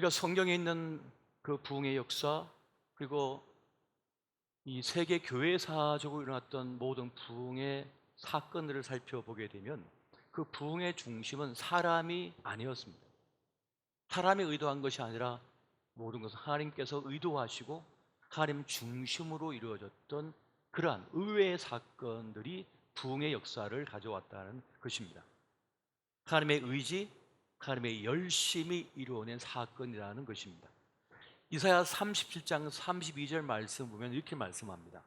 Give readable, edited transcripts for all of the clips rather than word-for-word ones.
우리가 성경에 있는 그 부흥의 역사, 그리고 이 세계 교회사적으로 일어났던 모든 부흥의 사건들을 살펴보게 되면 그 부흥의 중심은 사람이 아니었습니다. 사람이 의도한 것이 아니라 모든 것은 하나님께서 의도하시고 하나님 중심으로 이루어졌던 그러한 의외의 사건들이 부흥의 역사를 가져왔다는 것입니다. 하나님의 의지, 하나님의 열심이 이루어낸 사건이라는 것입니다. 이사야 37장 32절 말씀 보면 이렇게 말씀합니다.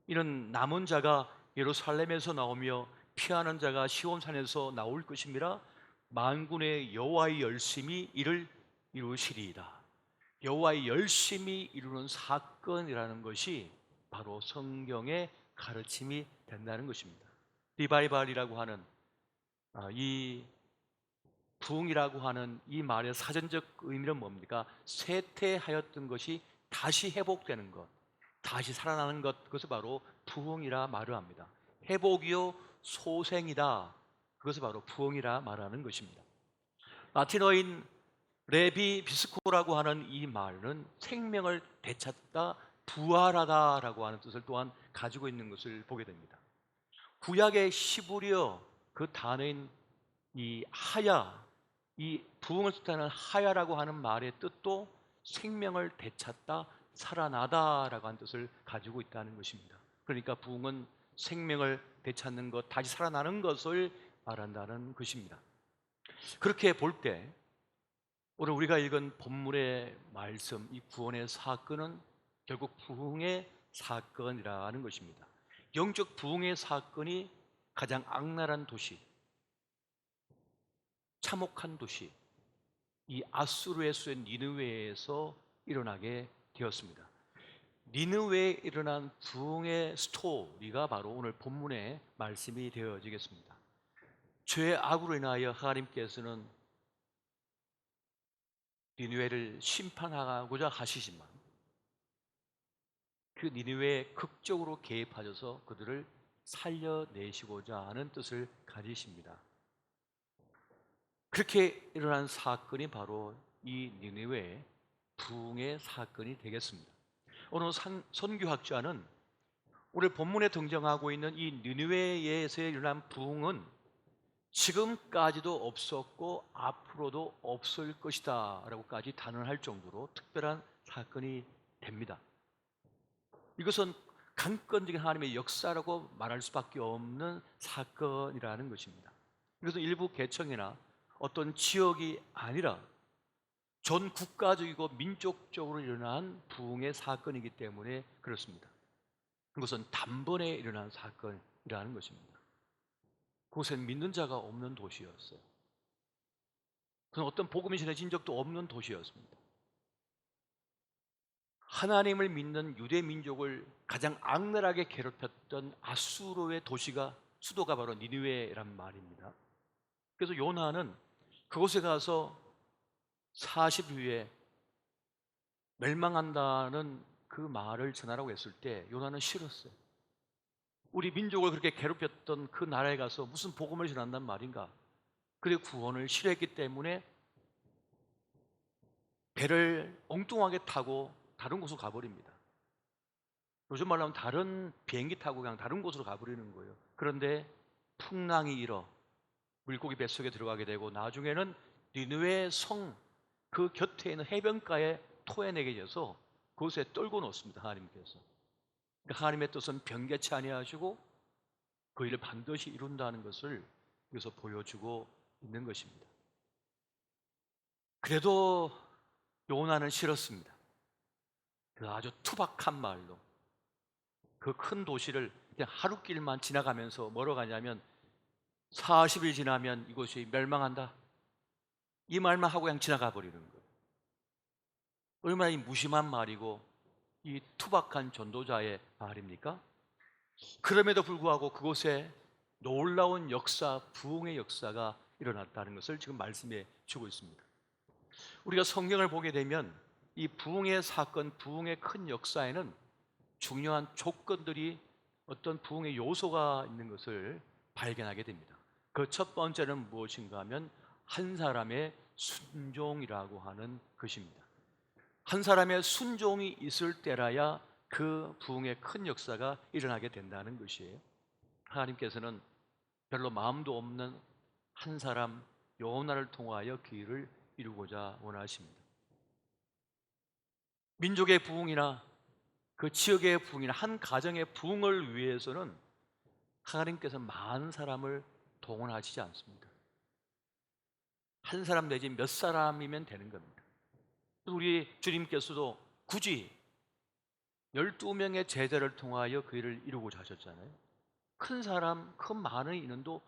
이는 남은 자가 예루살렘에서 나오며 피하는 자가 시온산에서 나올 것임이라. 만군의 여호와의 열심이 이를 이루시리이다. 여호와의 열심이 이루는 사건이라는 것이 바로 성경의 가르침이 된다는 것입니다. 리바이벌이라고 하는 이 부흥이라고 하는 이 말의 사전적 의미는 뭡니까? 쇠퇴하였던 것이 다시 회복되는 것, 다시 살아나는 것, 그것을 바로 부흥이라 말을 합니다. 회복이요 소생이다, 그것을 바로 부흥이라 말하는 것입니다. 라틴어인 레비 비스코라고 하는 이 말은 생명을 되찾다, 부활하다라고 하는 뜻을 또한 가지고 있는 것을 보게 됩니다. 구약의 시브리어 그 단어인 이 하야, 이 부흥을 뜻하는 하야라고 하는 말의 뜻도 생명을 되찾다, 살아나다라고 하는 뜻을 가지고 있다는 것입니다. 그러니까 부흥은 생명을 되찾는 것, 다시 살아나는 것을 말한다는 것입니다. 그렇게 볼 때 오늘 우리가 읽은 본문의 말씀, 이 구원의 사건은 결국 부흥의 사건이라는 것입니다. 영적 부흥의 사건이 가장 악랄한 도시, 참혹한 도시, 이 아수르의 수인 니느웨에서 일어나게 되었습니다. 니느웨에 일어난 부흥의 스토리가 바로 오늘 본문의 말씀이 되어지겠습니다. 죄의 악으로 인하여 하나님께서는 니느웨를 심판하고자 하시지만 그 니느웨에 극적으로 개입하셔서 그들을 살려내시고자 하는 뜻을 가지십니다. 그렇게 일어난 사건이 바로 이 니느웨의 부흥의 사건이 되겠습니다. 오늘 선교학자는 오늘 본문에 등장하고 있는 이 니느웨에서 일어난 부흥은 지금까지도 없었고 앞으로도 없을 것이다 라고까지 단언할 정도로 특별한 사건이 됩니다. 이것은 강권적인 하나님의 역사라고 말할 수밖에 없는 사건이라는 것입니다. 이것은 일부 계층이나 어떤 지역이 아니라 전 국가적이고 민족적으로 일어난 부흥의 사건이기 때문에 그렇습니다. 그것은 단번에 일어난 사건이라는 것입니다. 그곳엔 믿는 자가 없는 도시였어요. 그건 어떤 복음이 전해진 적도 없는 도시였습니다. 하나님을 믿는 유대 민족을 가장 악랄하게 괴롭혔던 아수르의 도시가, 수도가 바로 니느웨란 말입니다. 그래서 요나는 그곳에 가서 40일 후에 멸망한다는 그 말을 전하라고 했을 때 요나는 싫었어요. 우리 민족을 그렇게 괴롭혔던 그 나라에 가서 무슨 복음을 전한단 말인가. 그리고 구원을 싫어했기 때문에 배를 엉뚱하게 타고 다른 곳으로 가버립니다. 요즘 말로 하면 다른 비행기 타고 그냥 다른 곳으로 가버리는 거예요. 그런데 풍랑이 일어 물고기 뱃속에 들어가게 되고 나중에는 니느웨 성 그 곁에 있는 해변가에 토해내게 돼서 그곳에 떨고 놓습니다. 하나님께서. 그러니까 하나님의 뜻은 변개치 아니하시고 그 일을 반드시 이룬다는 것을 여기서 보여주고 있는 것입니다. 그래도 요나는 싫었습니다. 그 아주 투박한 말로 그 큰 도시를 그냥 하루길만 지나가면서 뭐로 가냐면 40일 지나면 이곳이 멸망한다, 이 말만 하고 그냥 지나가 버리는 거예요. 얼마나 이 무심한 말이고 이 투박한 전도자의 말입니까? 그럼에도 불구하고 그곳에 놀라운 역사, 부흥의 역사가 일어났다는 것을 지금 말씀해 주고 있습니다. 우리가 성경을 보게 되면 이 부흥의 사건, 부흥의 큰 역사에는 중요한 조건들이, 어떤 부흥의 요소가 있는 것을 발견하게 됩니다. 그 첫 번째는 무엇인가 하면 한 사람의 순종이라고 하는 것입니다. 한 사람의 순종이 있을 때라야 그 부흥의 큰 역사가 일어나게 된다는 것이에요. 하나님께서는 별로 마음도 없는 한 사람 요나를 통하여 그 일을 이루고자 원하십니다. 민족의 부흥이나 그 지역의 부흥이나 한 가정의 부흥을 위해서는 하나님께서 많은 사람을 동원하시지 않습니다. 한 사람 내지 몇 사람이면 되는 겁니다. 우리 주님께서도 굳이 12명의 제자를 통하여 그 일을 이루고자 하셨잖아요. 큰 사람, 큰 많은 인원도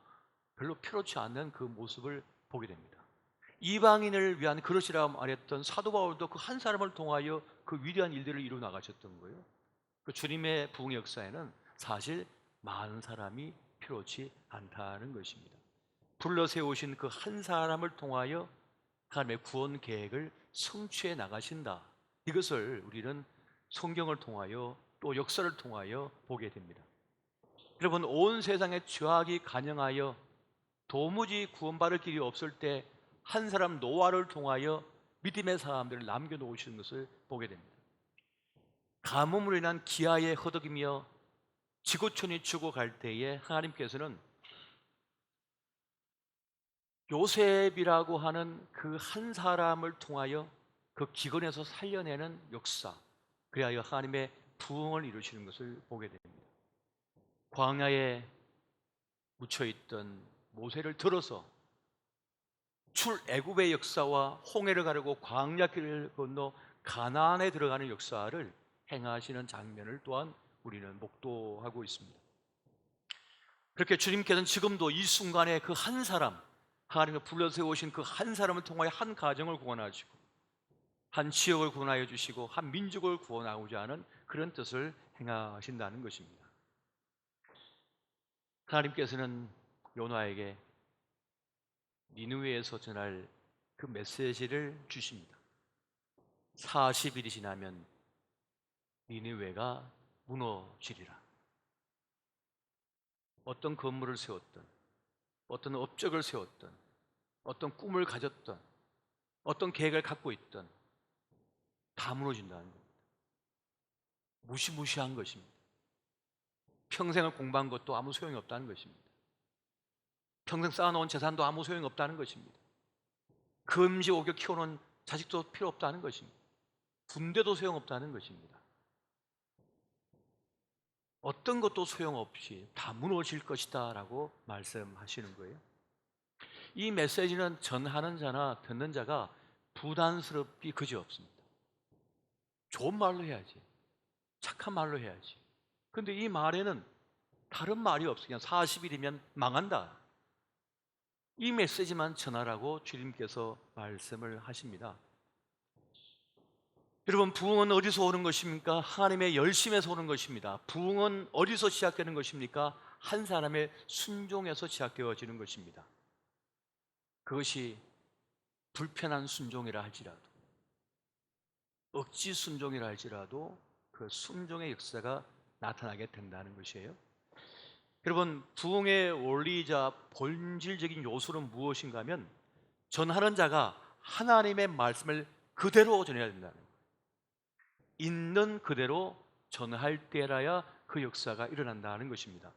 별로 필요치 않는 그 모습을 보게 됩니다. 이방인을 위한 그릇이라 말했던 사도 바울도 그 한 사람을 통하여 그 위대한 일들을 이루어 나가셨던 거예요. 그 주님의 부흥의 역사에는 사실 많은 사람이 필요치 않다는 것입니다. 불러 세우신 그 한 사람을 통하여 하나님의 구원 계획을 성취해 나가신다. 이것을 우리는 성경을 통하여 또 역사를 통하여 보게 됩니다. 여러분, 온 세상에 죄악이 간영하여 도무지 구원받을 길이 없을 때 한 사람 노아를 통하여 믿음의 사람들을 남겨놓으시는 것을 보게 됩니다. 가뭄으로 인한 기아에 허덕이며 지구촌이 죽어갈 때에 하나님께서는 요셉이라고 하는 그 한 사람을 통하여 그 기근에서 살려내는 역사, 그리하여 하나님의 부흥을 이루시는 것을 보게 됩니다. 광야에 묻혀있던 모세를 들어서 출애굽의 역사와 홍해를 가르고 광야길을 건너 가나안에 들어가는 역사를 행하시는 장면을 또한 우리는 목도하고 있습니다. 그렇게 주님께서는 지금도 이 순간에 그 한 사람, 하나님이 불러 세우신 그 한 사람을 통하여 한 가정을 구원하시고 한 지역을 구원하여 주시고 한 민족을 구원하고자 하는 그런 뜻을 행하신다는 것입니다. 하나님께서는 요나에게 니느웨에서 전할 그 메시지를 주십니다. 40일이 지나면 니느웨가 무너지리라. 어떤 건물을 세웠던, 어떤 업적을 세웠던, 어떤 꿈을 가졌던, 어떤 계획을 갖고 있던 다 무너진다는 겁니다. 무시무시한 것입니다. 평생을 공부한 것도 아무 소용이 없다는 것입니다. 평생 쌓아놓은 재산도 아무 소용이 없다는 것입니다. 금지 오겨 키워놓은 자식도 필요 없다는 것입니다. 군대도 소용없다는 것입니다. 어떤 것도 소용없이 다 무너질 것이다 라고 말씀하시는 거예요. 이 메시지는 전하는 자나 듣는 자가 부담스럽기 그지없습니다. 좋은 말로 해야지, 착한 말로 해야지. 근데 이 말에는 다른 말이 없어요. 그냥 40일이면 망한다, 이 메시지만 전하라고 주님께서 말씀을 하십니다. 여러분, 부흥은 어디서 오는 것입니까? 하나님의 열심에서 오는 것입니다. 부흥은 어디서 시작되는 것입니까? 한 사람의 순종에서 시작되어지는 것입니다. 그것이 불편한 순종이라 할지라도, 억지 순종이라 할지라도 그 순종의 역사가 나타나게 된다는 것이에요. 여러분, 부흥의 원리이자 본질적인 요소는 무엇인가 하면 전하는 자가 하나님의 말씀을 그대로 전해야 된다는 거예요. 있는 그대로 전할 때라야 그 역사가 일어난다는 것입니다.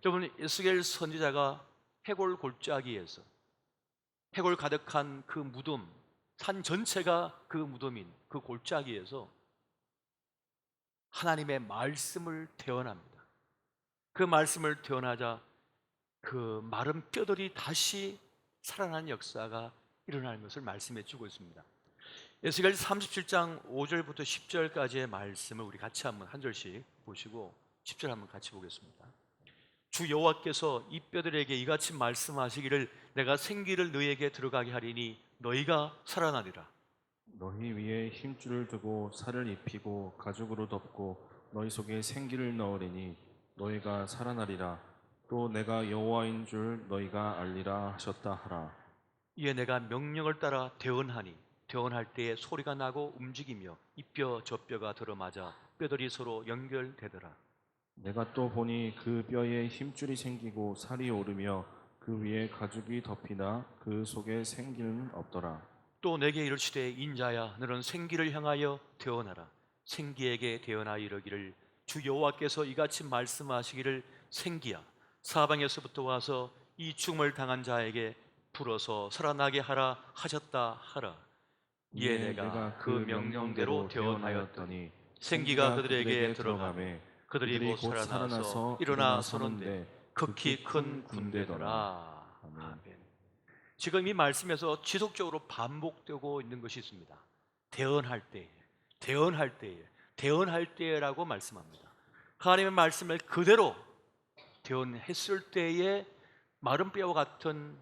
여러분, 에스겔 선지자가 해골 골짜기에서 해골 가득한 그 무덤, 산 전체가 그 무덤인 그 골짜기에서 하나님의 말씀을 태어납니다. 그 말씀을 태어나자 그 마른 뼈들이 다시 살아나는 역사가 일어나는 것을 말씀해 주고 있습니다. 에스겔 37장 5절부터 10절까지의 말씀을 우리 같이 한번 한 절씩 보시고 10절 한번 같이 보겠습니다. 주 여호와께서 이 뼈들에게 이같이 말씀하시기를 내가 생기를 너희에게 들어가게 하리니 너희가 살아나리라. 너희 위에 힘줄을 두고 살을 입히고 가죽으로 덮고 너희 속에 생기를 넣으리니 너희가 살아나리라. 또 내가 여호와인 줄 너희가 알리라 하셨다 하라. 이에 내가 명령을 따라 대언하니 대언할 때에 소리가 나고 움직이며 이 뼈 저 뼈가 들어맞아 뼈들이 서로 연결되더라. 내가 또 보니 그 뼈에 힘줄이 생기고 살이 오르며 그 그 위에 가죽이 덮이나 그 속에 생기는 없더라. 또 내게 이르시되 인자야 너는 생기를 향하여 태어나라. 생기에게 태어나 이르기를 주 여호와께서 이같이 말씀하시기를 생기야 사방에서부터 와서 이 죽음을 당한 자에게 불어서 살아나게 하라 하셨다 하라. 이에 내가 그 명령대로 태어나였더니 생기가 그들에게 들어가매 그들이 곧 살아나서 일어나 서는데 극히 큰 군대더라. 아멘. 아멘. 지금 이 말씀에서 지속적으로 반복되고 있는 것이 있습니다. 대언할 때에, 대언할 때에, 대언할 때라고 말씀합니다. 하나님의 말씀을 그대로 대언했을 때에 마른 뼈와 같은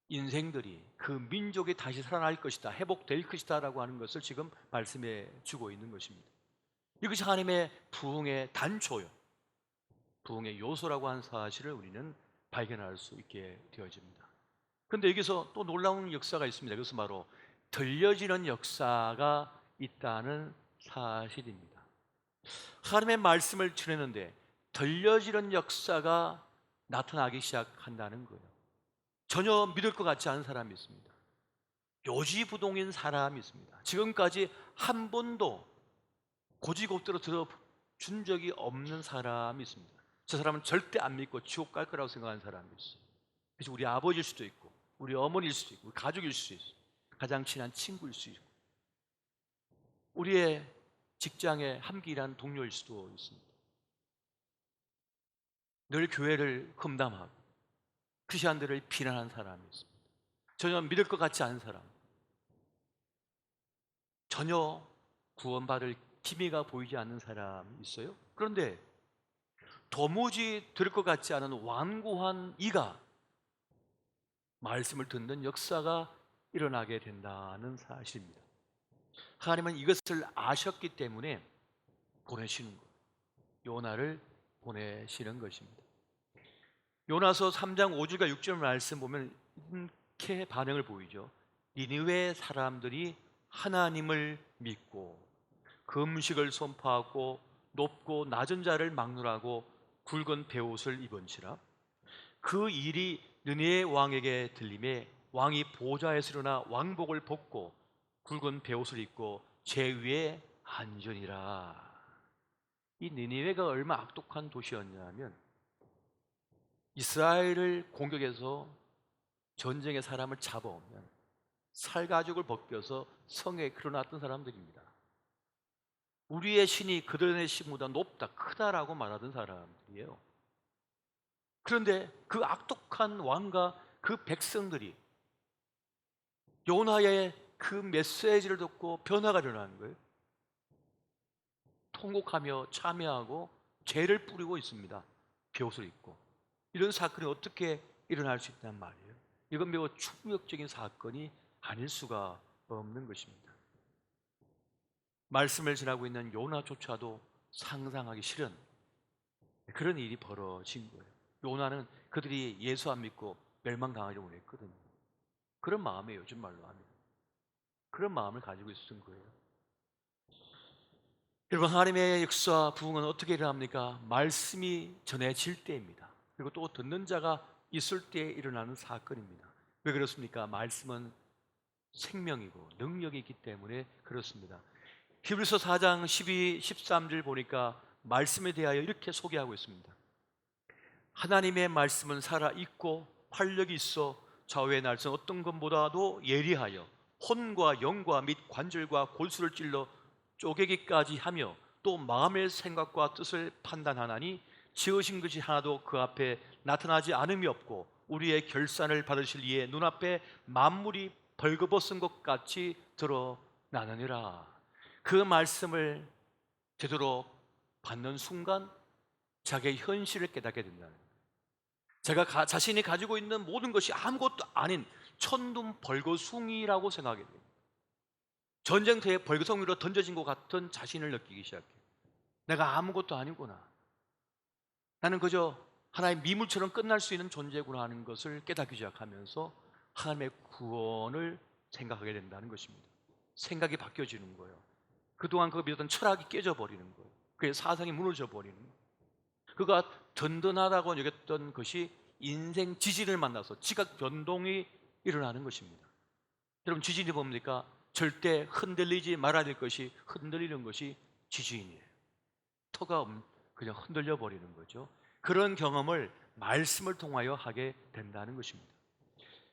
인생들이 그 민족이 다시 살아날 것이다, 회복될 것이다 라고 하는 것을 지금 말씀해 주고 있는 것입니다. 이것이 하나님의 부흥의 단초요, 부흥의 요소라고 하는 사실을 우리는 발견할 수 있게 되어집니다. 그런데 여기서 또 놀라운 역사가 있습니다. 그것은 바로 들려지는 역사가 있다는 사실입니다. 하나님의 말씀을 전했는데 들려지는 역사가 나타나기 시작한다는 거예요. 전혀 믿을 것 같지 않은 사람이 있습니다. 요지부동인 사람이 있습니다. 지금까지 한 번도 고지고대로 들어준 적이 없는 사람이 있습니다. 저 사람은 절대 안 믿고 지옥 갈 거라고 생각하는 사람이 있어요. 그래서 우리 아버지일 수도 있고 우리 어머니일 수도 있고 우리 가족일 수도 있어요. 가장 친한 친구일 수도 있고 우리의 직장의 함께 일하는 동료일 수도 있습니다. 늘 교회를 험담하고 크리스천들을 비난하는 사람이 있습니다. 전혀 믿을 것 같지 않은 사람, 전혀 구원받을 기미가 보이지 않는 사람이 있어요. 그런데 도무지 들을 것 같지 않은 완고한 이가 말씀을 듣는 역사가 일어나게 된다는 사실입니다. 하나님은 이것을 아셨기 때문에 보내시는 것, 요나를 보내시는 것입니다. 요나서 3장 5절과 6절 말씀 보면 이렇게 반응을 보이죠. 니느웨 사람들이 하나님을 믿고 금식을 선포하고 높고 낮은 자를 막론하고 굵은 베옷을 입은지라. 그 일이 느헤 왕에게 들림에 왕이 보좌에서 일어나 왕복을 벗고 굵은 베옷을 입고 제 위에 앉으니라. 이 니느웨가 얼마나 악독한 도시였냐면 이스라엘을 공격해서 전쟁에 사람을 잡아오면 살가죽을 벗겨서 성에 끌어놨던 사람들입니다. 우리의 신이 그들의 신보다 높다, 크다라고 말하던 사람들이에요. 그런데 그 악독한 왕과 그 백성들이 요나의 그 메시지를 듣고 변화가 일어나는 거예요. 통곡하며 참여하고 죄를 뿌리고 있습니다. 베옷을 입고. 이런 사건이 어떻게 일어날 수 있단 말이에요. 이건 매우 충격적인 사건이 아닐 수가 없는 것입니다. 말씀을 전하고 있는 요나조차도 상상하기 싫은 그런 일이 벌어진 거예요. 요나는 그들이 예수 안 믿고 멸망당하려고 했거든요. 그런 마음이에요. 요즘 말로 하면. 그런 마음을 가지고 있었던 거예요. 여러분, 하나님의 역사 부흥은 어떻게 일어납니까? 말씀이 전해질 때입니다. 그리고 또 듣는 자가 있을 때에 일어나는 사건입니다. 왜 그렇습니까? 말씀은 생명이고 능력이 있기 때문에 그렇습니다. 히브리서 4장 12, 13절 보니까 말씀에 대하여 이렇게 소개하고 있습니다. 하나님의 말씀은 살아있고 활력이 있어 좌우의 날선 어떤 것보다도 예리하여 혼과 영과 및 관절과 골수를 찔러 쪼개기까지 하며 또 마음의 생각과 뜻을 판단하나니 지으신 것이 하나도 그 앞에 나타나지 않음이 없고 우리의 결산을 받으실 이에 눈앞에 만물이 벌거벗은 것 같이 드러나느니라. 그 말씀을 제대로 받는 순간 자기의 현실을 깨닫게 된다는 거예요. 제가 자신이 가지고 있는 모든 것이 아무것도 아닌 천둥 벌거숭이라고 생각하게 돼요. 전쟁터에 벌거숭이로 던져진 것 같은 자신을 느끼기 시작해요. 내가 아무것도 아니구나. 나는 그저 하나의 미물처럼 끝날 수 있는 존재구나 하는 것을 깨닫기 시작하면서 하나님의 구원을 생각하게 된다는 것입니다. 생각이 바뀌어지는 거예요. 그동안 그가 믿었던 철학이 깨져버리는 거예요. 그의 사상이 무너져 버리는 거예요. 그가 든든하다고 여겼던 것이 인생 지진을 만나서 지각 변동이 일어나는 것입니다. 여러분, 지진이 뭡니까? 절대 흔들리지 말아야 될 것이 흔들리는 것이 지진이에요. 터가 그냥 흔들려 버리는 거죠. 그런 경험을 말씀을 통하여 하게 된다는 것입니다.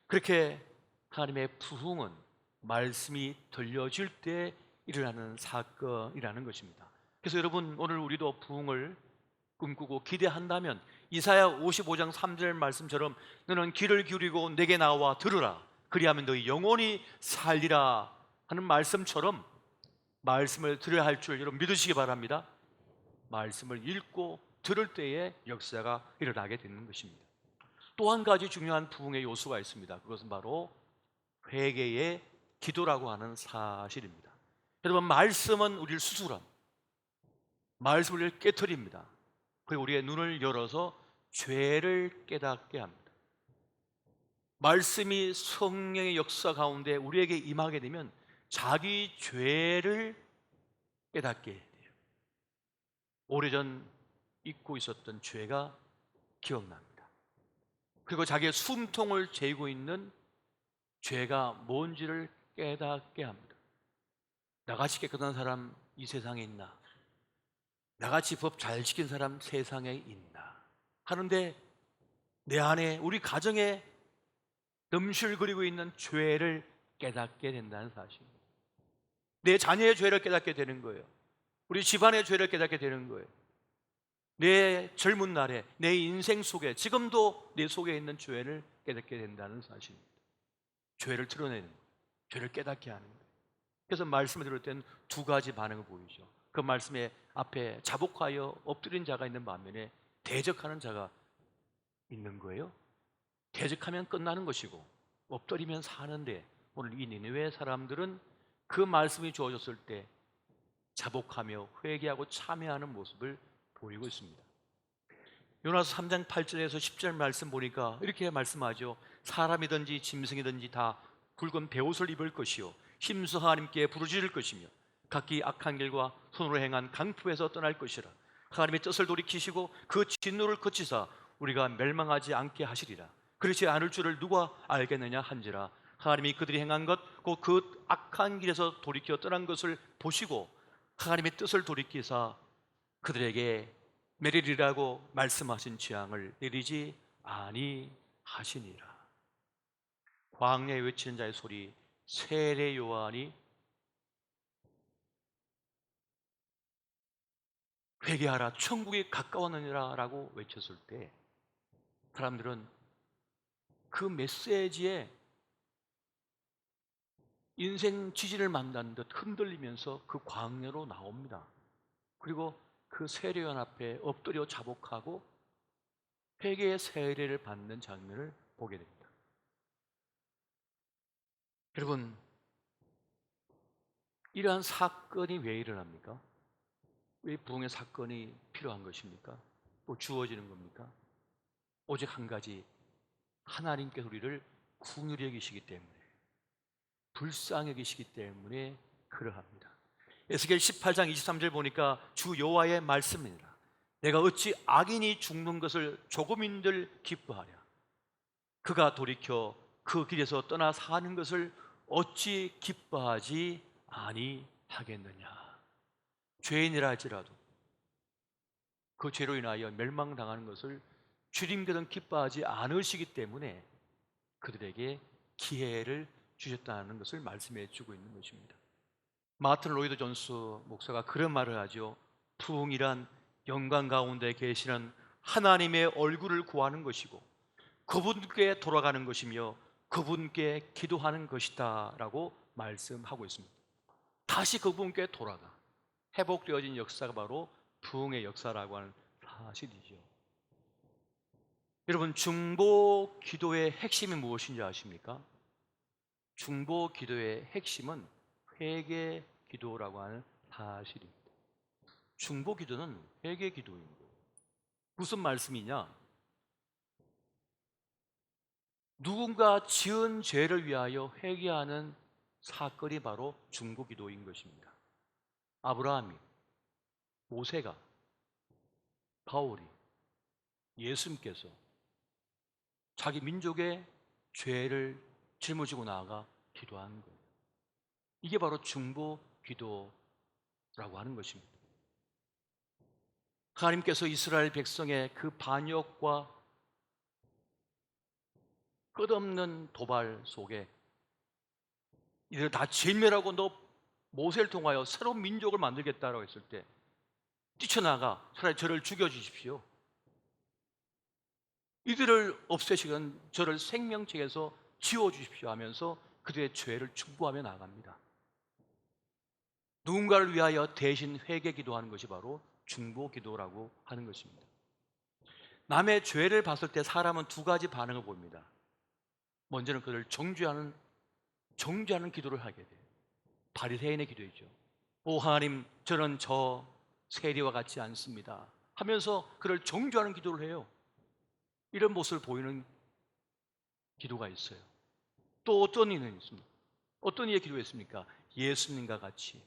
그렇게 하나님의 부흥은 말씀이 들려질 때 일어나는 사건이라는 것입니다. 그래서 여러분, 오늘 우리도 부흥을 꿈꾸고 기대한다면 이사야 55장 3절 말씀처럼 너는 귀를 기울이고 내게 나와 들으라, 그리하면 너희 영혼이 살리라 하는 말씀처럼 말씀을 들어야 할 줄 여러분 믿으시기 바랍니다. 말씀을 읽고 들을 때에 역사가 일어나게 되는 것입니다. 또 한 가지 중요한 부흥의 요소가 있습니다. 그것은 바로 회개의 기도라고 하는 사실입니다. 여러분, 말씀은 우리를 수술합니다. 말씀을 우리를 깨트립니다. 그리고 우리의 눈을 열어서 죄를 깨닫게 합니다. 말씀이 성령의 역사 가운데 우리에게 임하게 되면 자기 죄를 깨닫게 돼요. 오래전 잊고 있었던 죄가 기억납니다. 그리고 자기의 숨통을 죄고 있는 죄가 뭔지를 깨닫게 합니다. 나같이 깨끗한 사람 이 세상에 있나? 나같이 법 잘 지킨 사람 세상에 있나? 하는데 내 안에, 우리 가정에 넘실거리고 있는 죄를 깨닫게 된다는 사실입니다. 내 자녀의 죄를 깨닫게 되는 거예요. 우리 집안의 죄를 깨닫게 되는 거예요. 내 젊은 날에, 내 인생 속에, 지금도 내 속에 있는 죄를 깨닫게 된다는 사실입니다. 죄를 드러내는 거예요. 죄를 깨닫게 하는 거예요. 그래서 말씀을 들을 때는 두 가지 반응을 보이죠. 그 말씀에 앞에 자복하여 엎드린 자가 있는 반면에 대적하는 자가 있는 거예요. 대적하면 끝나는 것이고 엎드리면 사는데, 오늘 이 니느웨 사람들은 그 말씀이 주어졌을 때 자복하며 회개하고 참여하는 모습을 보이고 있습니다. 요나서 3장 8절에서 10절 말씀 보니까 이렇게 말씀하죠. 사람이든지 짐승이든지 다 굵은 베옷을 입을 것이요 힘써 하나님께 부르짖을 것이며 각기 악한 길과 손으로 행한 강포에서 떠날 것이라. 하나님의 뜻을 돌이키시고 그 진노를 그치사 우리가 멸망하지 않게 하시리라. 그렇지 않을 줄을 누가 알겠느냐 한지라. 하나님이 그들이 행한 것 곧 그 악한 길에서 돌이켜 떠난 것을 보시고 하나님의 뜻을 돌이키사 그들에게 내리리라고 말씀하신 재앙을 내리지 아니하시니라. 광야에 외치는 자의 소리, 세례 요한이 회개하라 천국이 가까웠느니라 라고 외쳤을 때 사람들은 그 메시지에 인생 지진을 만난 듯 흔들리면서 그 광야로 나옵니다. 그리고 그 세례 요한 앞에 엎드려 자복하고 회개의 세례를 받는 장면을 보게 됩니다. 여러분, 이러한 사건이 왜 일어납니까? 왜 부흥의 사건이 필요한 것입니까? 또 주어지는 겁니까? 오직 한 가지, 하나님께서 우리를 긍휼히 여기시기 때문에, 불쌍히 여기시기 때문에 그러합니다. 에스겔 18장 23절 보니까 주 여호와의 말씀입니다. 내가 어찌 악인이 죽는 것을 조금인들 기뻐하랴. 그가 돌이켜 그 길에서 떠나 사는 것을 어찌 기뻐하지 아니하겠느냐. 죄인이라 할지라도 그 죄로 인하여 멸망당하는 것을 주님께서는 기뻐하지 않으시기 때문에 그들에게 기회를 주셨다는 것을 말씀해 주고 있는 것입니다. 마틴 로이드 존스 목사가 그런 말을 하죠. 부흥이란 영광 가운데 계시는 하나님의 얼굴을 구하는 것이고 그분께 돌아가는 것이며 그분께 기도하는 것이다 라고 말씀하고 있습니다. 다시 그분께 돌아가 회복되어진 역사가 바로 부흥의 역사라고 하는 사실이죠. 여러분, 중보 기도의 핵심이 무엇인지 아십니까? 중보 기도의 핵심은 회개 기도라고 하는 사실입니다. 중보 기도는 회개 기도입니다. 무슨 말씀이냐? 누군가 지은 죄를 위하여 회개하는 사건이 바로 중보 기도인 것입니다. 아브라함이, 모세가, 바울이, 예수님께서 자기 민족의 죄를 짊어지고 나아가 기도하는 거예요. 이게 바로 중보 기도라고 하는 것입니다. 하나님께서 이스라엘 백성의 그 반역과 끝없는 도발 속에 이들 다 진멸하고 너 모세를 통하여 새로운 민족을 만들겠다라고 했을 때 뛰쳐나가 차라리 저를 죽여주십시오. 이들을 없애시건 저를 생명책에서 지워주십시오 하면서 그들의 죄를 중보하며 나갑니다. 누군가를 위하여 대신 회개 기도하는 것이 바로 중보 기도라고 하는 것입니다. 남의 죄를 봤을 때 사람은 두 가지 반응을 보입니다. 먼저는 그를 정죄하는 기도를 하게 돼요. 바리새인의 기도이죠. 오 하나님, 저는 저 세리와 같지 않습니다 하면서 그를 정죄하는 기도를 해요. 이런 모습을 보이는 기도가 있어요. 또 어떤 이는 있습니다. 어떤 이의 기도했습니까? 예수님과 같이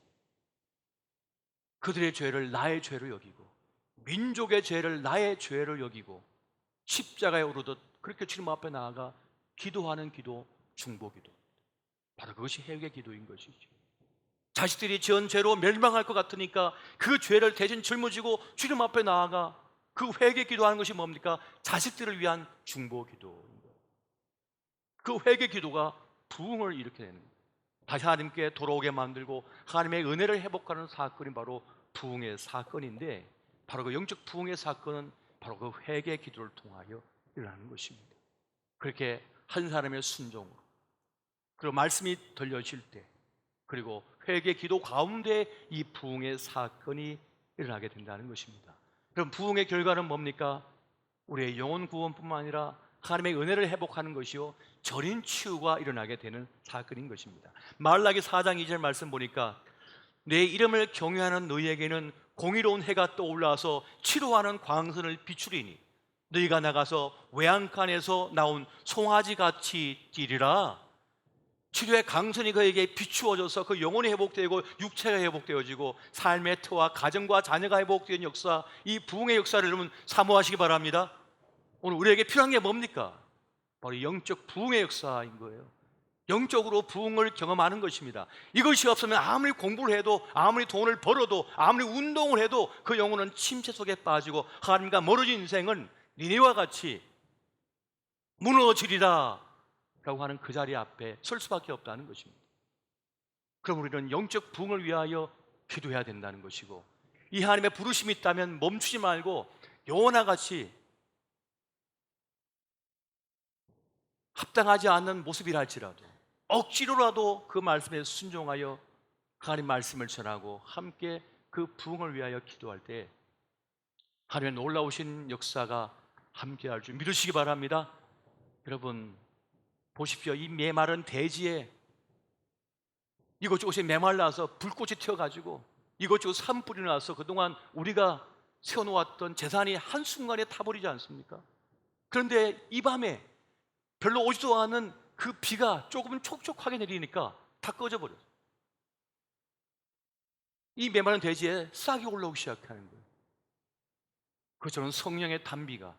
그들의 죄를 나의 죄로 여기고 민족의 죄를 나의 죄로 여기고 십자가에 오르듯 그렇게 주님 앞에 나아가 기도하는 기도, 중보 기도. 바로 그것이 회개 기도인 것이죠. 자식들이 지은 죄로 멸망할 것 같으니까 그 죄를 대신 짊어지고 주님 앞에 나아가 그 회개 기도하는 것이 뭡니까? 자식들을 위한 중보 기도인 거예요. 그 회개 기도가 부흥을 일으키게 되는 거예요. 다시 하나님께 돌아오게 만들고 하나님의 은혜를 회복하는 사건이 바로 부흥의 사건인데, 바로 그 영적 부흥의 사건은 바로 그 회개 기도를 통하여 일어나는 것입니다. 그렇게 한 사람의 순종으로, 그리고 말씀이 들려질 때, 그리고 회개 기도 가운데 이 부흥의 사건이 일어나게 된다는 것입니다. 그럼 부흥의 결과는 뭡니까? 우리의 영혼 구원뿐만 아니라 하나님의 은혜를 회복하는 것이요, 절인 치유가 일어나게 되는 사건인 것입니다. 말라기 4장 2절 말씀 보니까 내 이름을 경외하는 너희에게는 공의로운 해가 떠올라서 치료하는 광선을 비추리니 너희가 나가서 외양간에서 나온 송아지같이 뛰리라. 치료의 강선이 그에게 비추어져서 그 영혼이 회복되고 육체가 회복되어지고 삶의 터와 가정과 자녀가 회복되는 역사, 이 부흥의 역사를 여러분 사모하시기 바랍니다. 오늘 우리에게 필요한 게 뭡니까? 바로 영적 부흥의 역사인 거예요. 영적으로 부흥을 경험하는 것입니다. 이것이 없으면 아무리 공부를 해도, 아무리 돈을 벌어도, 아무리 운동을 해도 그 영혼은 침체 속에 빠지고 하나님과 멀어진 인생은 니네와 같이 무너지리라 라고 하는 그 자리 앞에 설 수밖에 없다는 것입니다. 그럼 우리는 영적 부흥을 위하여 기도해야 된다는 것이고, 이 하나님의 부르심이 있다면 멈추지 말고 요나 같이 합당하지 않는 모습이라 할지라도 억지로라도 그 말씀에 순종하여 하나님 말씀을 전하고 함께 그 부흥을 위하여 기도할 때 하나님의 놀라우신 역사가 함께할 줄 믿으시기 바랍니다. 여러분 보십시오. 이 메마른 대지에 이곳저곳에 메말라서 불꽃이 튀어가지고 이곳저곳 산불이 나서 그동안 우리가 세워놓았던 재산이 한순간에 타버리지 않습니까? 그런데 이 밤에 별로 오지도 않은 그 비가 조금은 촉촉하게 내리니까 다 꺼져버렸어요. 이 메마른 대지에 싹이 올라오기 시작하는 거예요. 그처럼 성령의 단비가,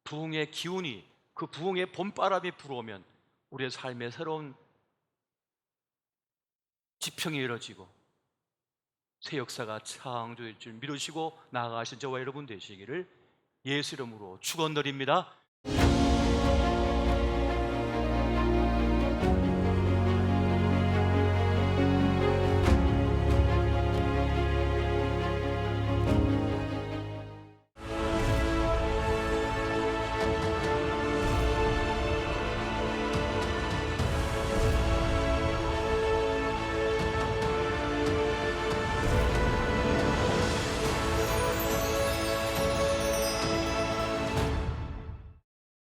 부흥의 기운이, 그 부흥의 봄바람이 불어오면 우리의 삶에 새로운 지평이 열어지고 새 역사가 창조될 줄 믿으시고 나아가신 저와 여러분 되시기를 예수 이름으로 축원드립니다.